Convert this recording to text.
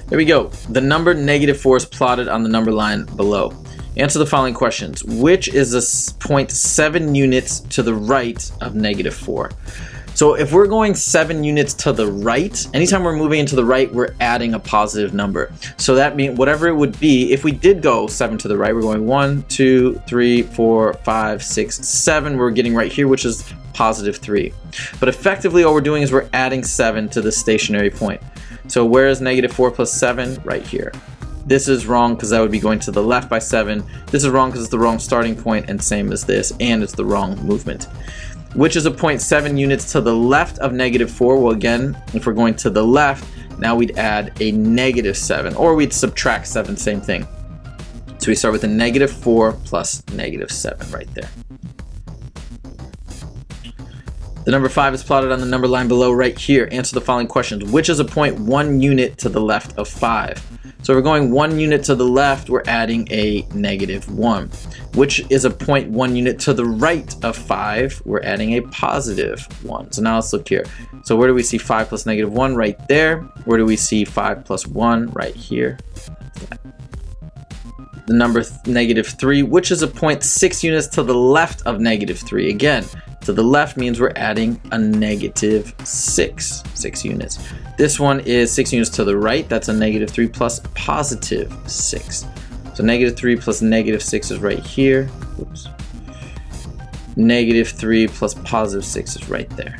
There we go. The number -4 is plotted on the number line below. Answer the following questions. Which is a 0.7 units to the right of -4? So if we're going 7 units to the right, anytime we're moving into the right, we're adding a positive number. So that means whatever it would be, if we did go 7 to the right, we're going 1, 2, 3, 4, 5, 6, 7. We're getting right here, which is +3. But effectively, all we're doing is we're adding 7 to the stationary point. So where is -4 plus 7? Right here. This is wrong because that would be going to the left by 7. This is wrong because it's the wrong starting point, and same as this, and it's the wrong movement. Which is a 0.7 units to the left of -4? Well, again, if we're going to the left, now we'd add a -7, or we'd subtract 7, same thing. So we start with a -4 plus -7 right there. The number 5 is plotted on the number line below right here. Answer the following questions. Which is a 0.1 unit to the left of 5? So if we're going 1 unit to the left, we're adding a -1. Which is a 0.1 unit to the right of 5? We're adding a +1. So now let's look here. So where do we see 5 plus -1? Right there. Where do we see 5 plus 1? Right here. The number -3, which is a 0.6 units to the left of -3. Again, to the left means we're adding a -6 units. This one is 6 units to the right. That's a -3 plus +6. So -3 plus -6 is right here. Oops. -3 plus +6 is right there.